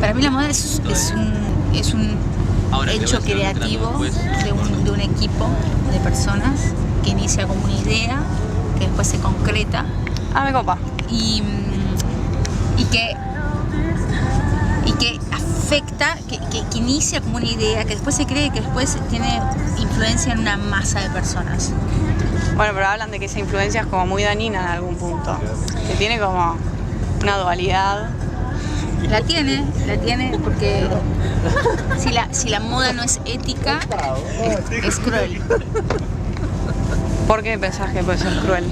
Para mí la moda es un hecho creativo de un equipo de personas que inicia como una idea, que después se concreta. Me copa. Y que afecta, que inicia como una idea, que después se cree, que después tiene influencia en una masa de personas. Bueno, pero hablan de que esa influencia es como muy dañina en algún punto, que tiene como una dualidad. La tiene porque si la moda no es ética, es cruel. ¿Por qué pensás que puede ser cruel?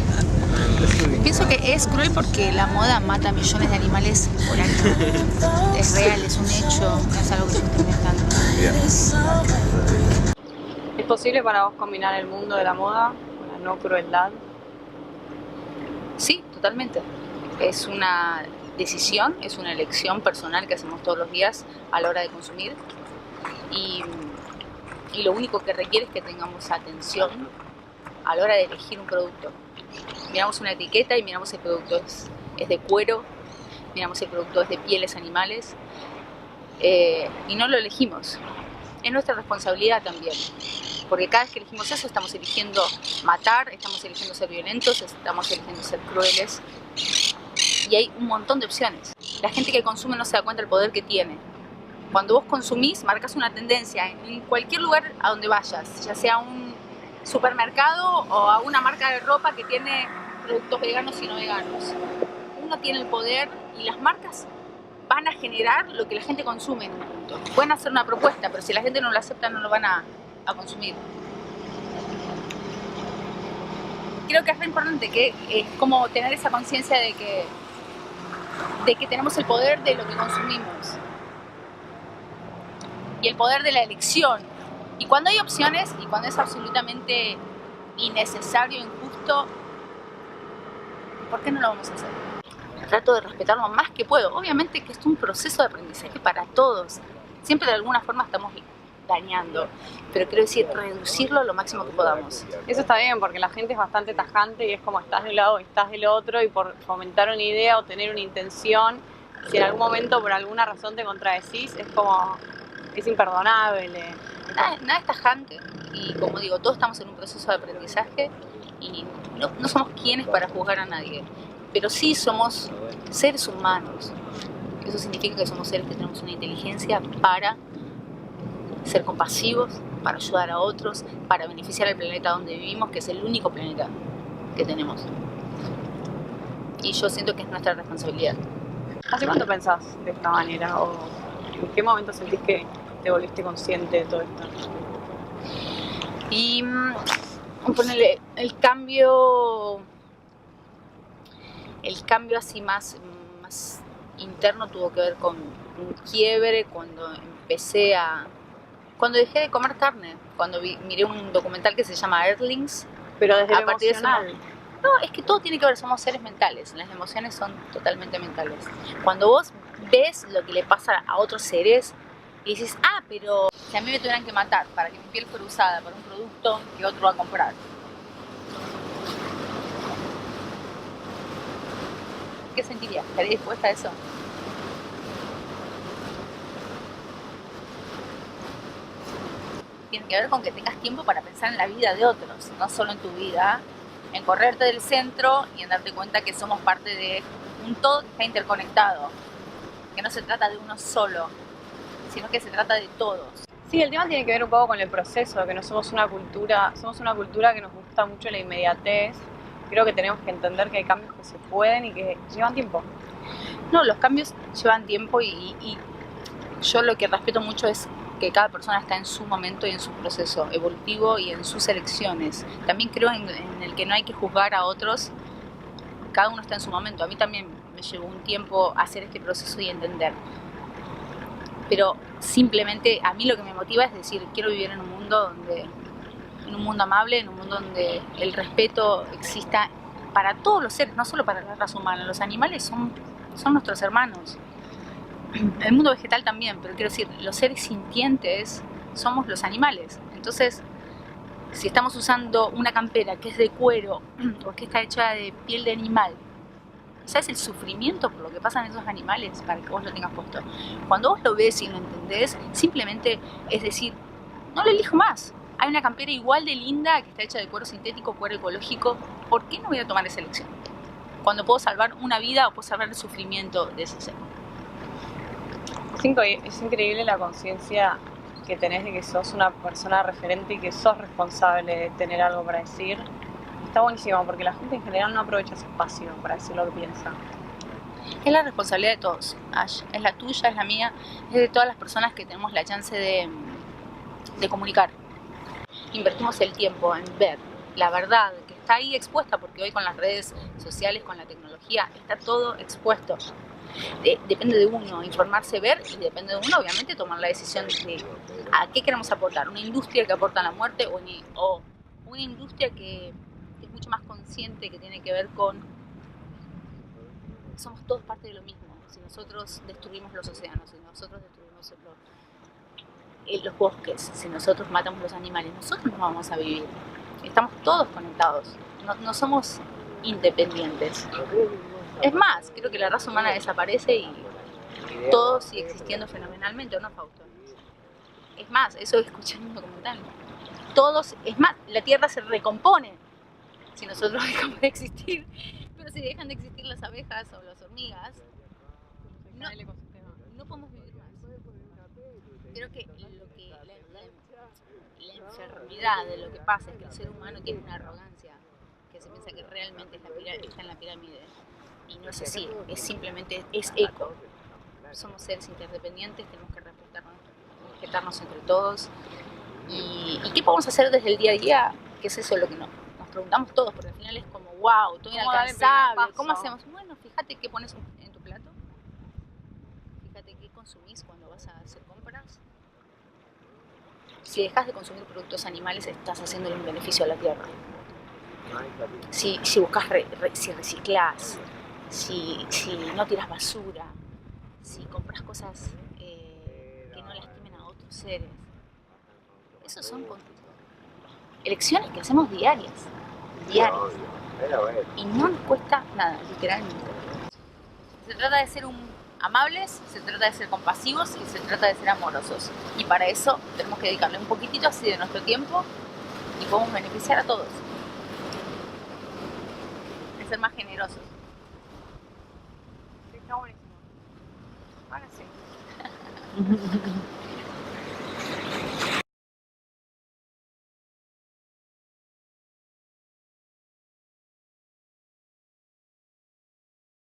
Pienso que es cruel porque la moda mata a millones de animales por año. Es real, es un hecho, no es algo que yo estoy inventando. ¿Es posible para vos combinar el mundo de la moda con la no crueldad? Sí, totalmente. Es una decisión, es una elección personal que hacemos todos los días a la hora de consumir. Y lo único que requiere es que tengamos atención a la hora de elegir un producto. Miramos una etiqueta y miramos si el producto es de cuero, miramos si el producto es de pieles animales, y no lo elegimos. Es nuestra responsabilidad también, porque cada vez que elegimos eso estamos eligiendo matar, estamos eligiendo ser violentos, estamos eligiendo ser crueles, y hay un montón de opciones. La gente que consume no se da cuenta del poder que tiene. Cuando vos consumís, marcas una tendencia en cualquier lugar a donde vayas, ya sea un supermercado o a una marca de ropa que tiene productos veganos y no veganos. Uno tiene el poder y las marcas van a generar lo que la gente consume en un punto. Pueden hacer una propuesta, pero si la gente no lo acepta, no lo van a consumir. Creo que es re importante que es como tener esa conciencia de que tenemos el poder de lo que consumimos y el poder de la elección. Y cuando hay opciones y cuando es absolutamente innecesario, injusto, ¿por qué no lo vamos a hacer? Trato de respetar lo más que puedo. Obviamente que es un proceso de aprendizaje para todos. Siempre de alguna forma estamos dañando, pero quiero decir, reducirlo lo máximo que podamos. Eso está bien, porque la gente es bastante tajante y es como estás de un lado o estás del otro, y por fomentar una idea o tener una intención, si en algún momento por alguna razón te contradecís, es imperdonable. Nada es tajante, y como digo, todos estamos en un proceso de aprendizaje y no somos quienes para juzgar a nadie, pero sí somos seres humanos. Eso significa que somos seres que tenemos una inteligencia para ser compasivos, para ayudar a otros, para beneficiar al planeta donde vivimos, que es el único planeta que tenemos. Y yo siento que es nuestra responsabilidad. ¿Hace cuánto pensás de esta manera? ¿O en qué momento sentís que te volviste consciente de todo esto? Y ponele, el cambio así más interno tuvo que ver con un quiebre cuando dejé de comer carne, cuando miré un documental que se llama Earthlings. Pero desde a lo partir emocional. de ese no, es que todo tiene que ver, somos seres mentales, las emociones son totalmente mentales. Cuando vos ves lo que le pasa a otros seres y dices, pero si a mí me tuvieran que matar para que mi piel fuera usada por un producto que otro va a comprar, ¿qué sentirías? ¿Estarías dispuesta a eso? Tiene que ver con que tengas tiempo para pensar en la vida de otros, no solo en tu vida, en correrte del centro y en darte cuenta que somos parte de un todo que está interconectado, que no se trata de uno solo, sino que se trata de todos. Sí, el tema tiene que ver un poco con el proceso, que no somos una cultura que nos gusta mucho la inmediatez. Creo que tenemos que entender que hay cambios que se pueden y que llevan tiempo. No, los cambios llevan tiempo y yo lo que respeto mucho es que cada persona está en su momento y en su proceso evolutivo y en sus elecciones. También creo en el que no hay que juzgar a otros, cada uno está en su momento. A mí también me llevó un tiempo hacer este proceso y entender. Pero simplemente a mí lo que me motiva es decir, quiero vivir en un mundo amable, en un mundo donde el respeto exista para todos los seres, no solo para la raza humana. Los animales son nuestros hermanos. El mundo vegetal también, pero quiero decir, los seres sintientes somos los animales. Entonces, si estamos usando una campera que es de cuero o que está hecha de piel de animal ¿Sabes el sufrimiento por lo que pasan esos animales para que vos lo tengas puesto? Cuando vos lo ves y lo entendés, simplemente es decir, no lo elijo más. Hay una campera igual de linda que está hecha de cuero sintético, cuero ecológico. ¿Por qué no voy a tomar esa elección? Cuando puedo salvar una vida o puedo salvar el sufrimiento de ese ser. Es increíble la conciencia que tenés de que sos una persona referente y que sos responsable de tener algo para decir. Está buenísimo porque la gente en general no aprovecha ese espacio para decir lo que piensa. Es la responsabilidad de todos, Ash. Es la tuya, es la mía, es de todas las personas que tenemos la chance de comunicar. Invertimos el tiempo en ver la verdad que está ahí expuesta, porque hoy con las redes sociales, con la tecnología, está todo expuesto. Depende de uno informarse, ver, y depende de uno obviamente tomar la decisión de a qué queremos aportar. Una industria que aporta a la muerte o una industria que es mucho más consciente, que tiene que ver con somos todos parte de lo mismo. Si nosotros destruimos los océanos, si nosotros destruimos los bosques, si nosotros matamos los animales, nosotros no vamos a vivir. Estamos todos conectados, no somos independientes. Es más, creo que la raza humana desaparece y todo sigue existiendo fenomenalmente, ¿o no, Fausto? Es más, eso escuché en un documental. Es más, la Tierra se recompone si nosotros dejamos de existir. Pero si dejan de existir las abejas o las hormigas, no podemos vivir más. Creo que la enfermedad de lo que pasa es que el ser humano tiene una arrogancia, que se piensa que realmente está en la pirámide. Y no es así, es simplemente eco. Somos seres interdependientes, tenemos que respetarnos entre todos. ¿Y qué podemos hacer desde el día a día? ¿Qué es eso lo que nos preguntamos todos? Porque al final es como, wow, todo inalcanzable. ¿Cómo hacemos? Bueno, fíjate qué pones en tu plato. Fíjate qué consumís cuando vas a hacer compras. Si dejas de consumir productos animales, estás haciendo un beneficio a la tierra. Si buscas, si reciclás, si no tiras basura, si compras cosas que no lastimen a otros seres. Esos son elecciones que hacemos diarias. Y no nos cuesta nada, literalmente. Se trata de ser amables, se trata de ser compasivos y se trata de ser amorosos. Y para eso tenemos que dedicarle un poquitito así de nuestro tiempo y podemos beneficiar a todos. De ser más generosos. Sí, está buenísimo. Ahora sí.